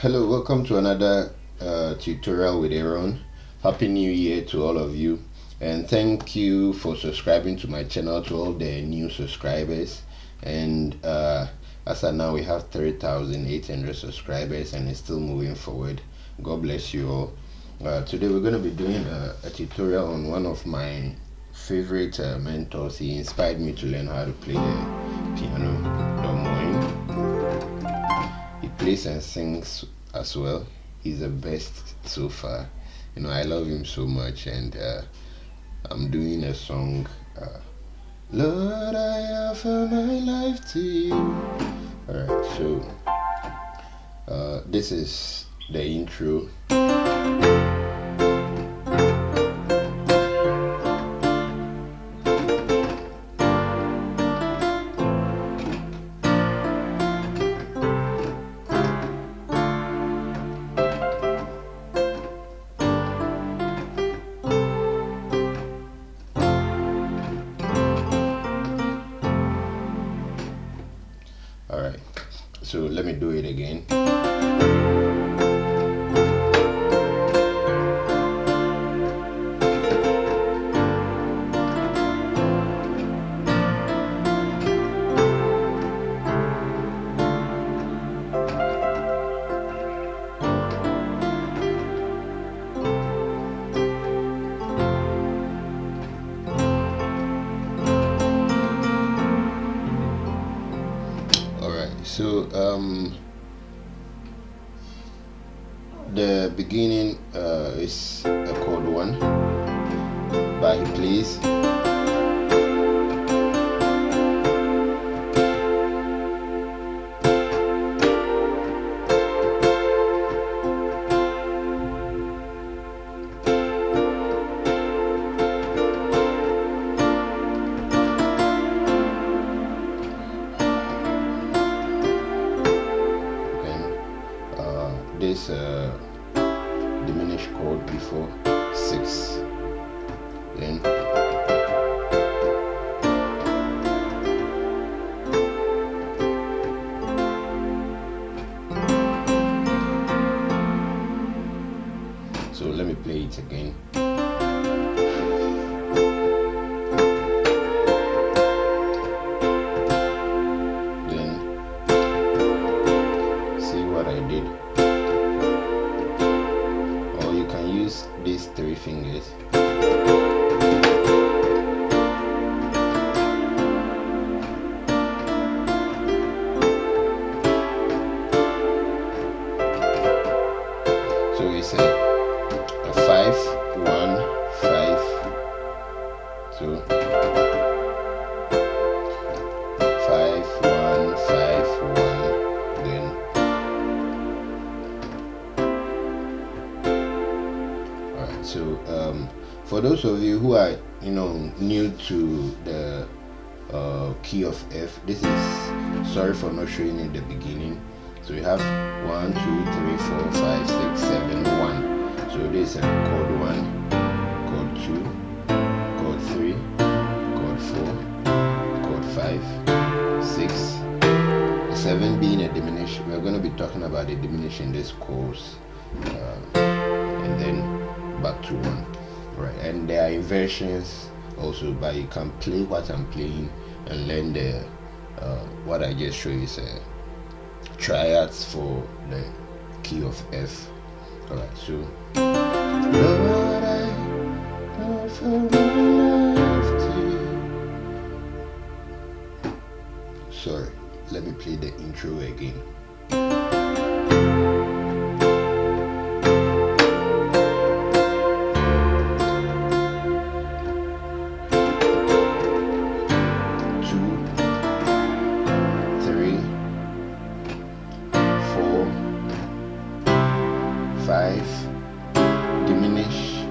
Hello, welcome to another tutorial with Aaron. Happy New Year to all of you, and thank you for subscribing to my channel, to all the new subscribers. And as of now, we have 3,800 subscribers, and it's still moving forward. God bless you all. Today, we're going to be doing a tutorial on one of my favorite mentors. He inspired me to learn how to play the piano, the Moen. He plays and sings as well. He's the best so far. I love him so much, and I'm doing a song. Lord, I offer my life to you. Alright, so this is the intro. Alright, so let me do it again. So the beginning is a chord 1 by he plays. This diminished chord before 6, then so let me play it again. Then see what I did. Use these 3 fingers. So it's a 5, 1, 5, so 5, 1, 5, 1, then so for those of you who are new to the key of F, this is, sorry for not showing you the beginning. So you have 1, 2, 3, 4, 5, 6, 7, 1. So this is chord 1, chord 2, chord 3, chord 4, chord 5, 6, 7 being a diminished. We're going to be talking about the diminishing this chords, and then back to 1, right? And there are inversions also, but you can play what I'm playing and learn the what I just showed you is triads for the key of F. Alright, so Lord, I offer my life to you. Sorry, let me play the intro again. Five, diminish,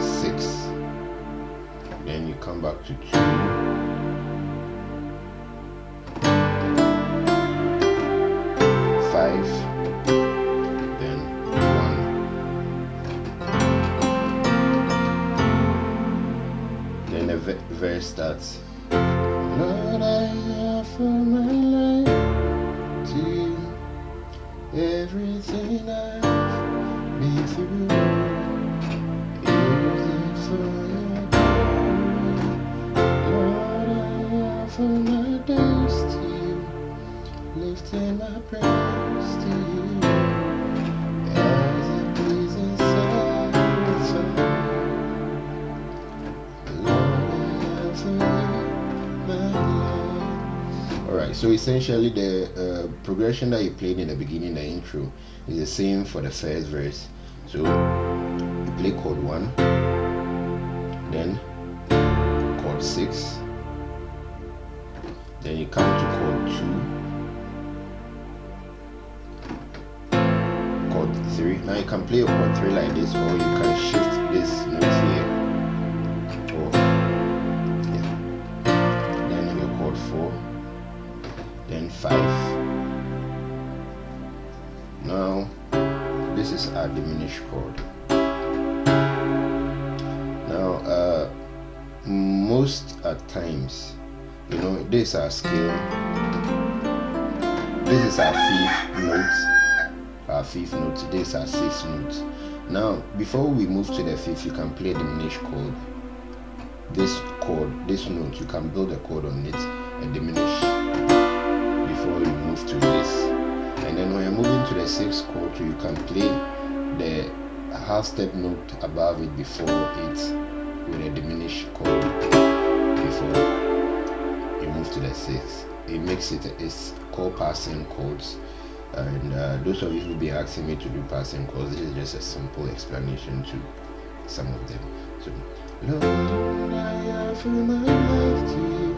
6, then you come back to 2, 5, then 1, then the verse starts. Lord, I offer my life to you. Everything I've been through, use it for your glory. Lord, I offer my days to you, lifting my prayers to you as a pleasing sacrifice. Lord, I offer you my life. Alright, so essentially the progression that you played in the beginning, the intro, is the same for the first verse. So you play chord 1, then chord 6, then you come to chord 2, chord 3. Now you can play a chord 3 like this, or you can shift this note here, or yeah. Then your chord 4, then 5. Now this is our diminished chord. Now most at times, you know, this is our scale, this is our fifth note, this is our sixth note. Now before we move to the fifth, you can play diminished chord. This note, you can build a chord on it and diminish before you move to this. And then when you're moving to the sixth chord, you can play the half step note above it before it with a diminished chord before you move to the sixth. It makes it's called passing chords. And those of you who be asking me to do passing chords, this is just a simple explanation to some of them. So, Lord, I offer my life to you,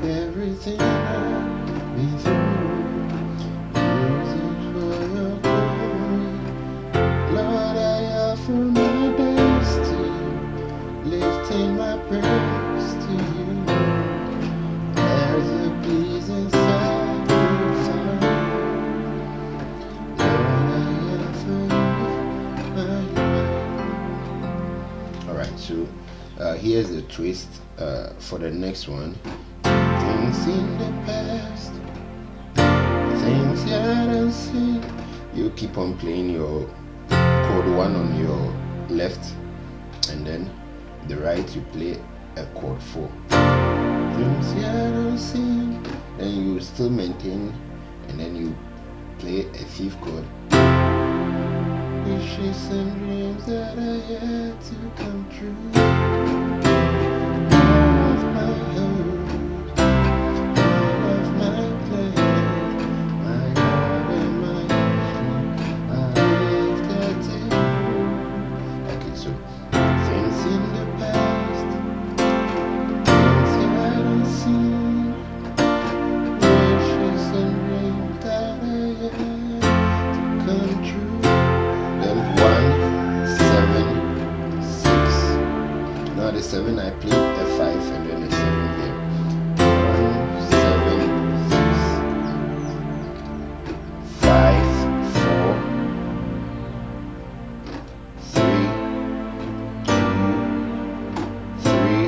everything I've been through. For my days to you, lifting my prayers to you as a pleasing sacrifice. Lord, I offer you my life. Alright, so here's the twist for the next one. Things in the past, things yet unseen. You keep on playing your chord 1 on your left, and then the right you play a chord 4. Things yet unseen, then you still maintain, and then you play a fifth chord. Wishes and dreams that I had to come true. All of my hopes, all of my plans, my heart and my dream, I live that to you. Okay, so things in the past, things yet unseen, wishes and dreams that I had to come true. Then 1, 7, 6. Now the 7 I play a 5 and then a 7 here. 1, 7, 6, 5, 4, 3, 2, 3,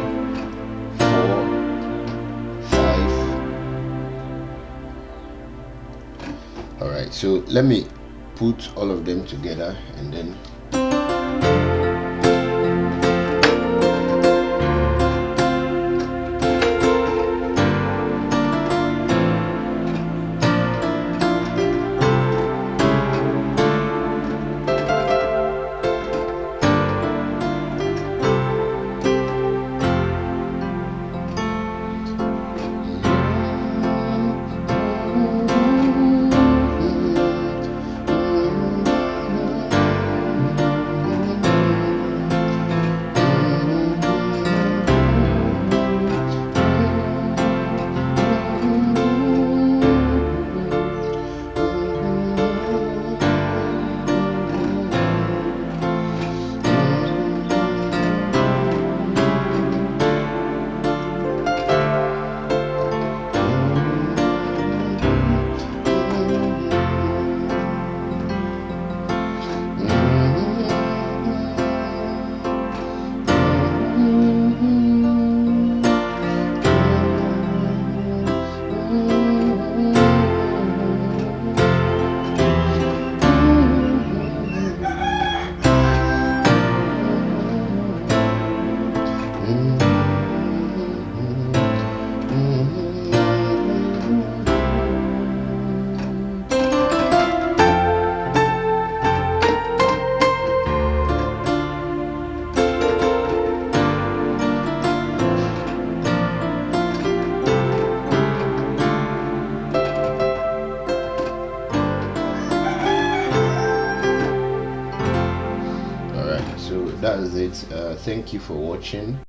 4, 5. Alright, so let me put all of them together and then that's it. Thank you for watching.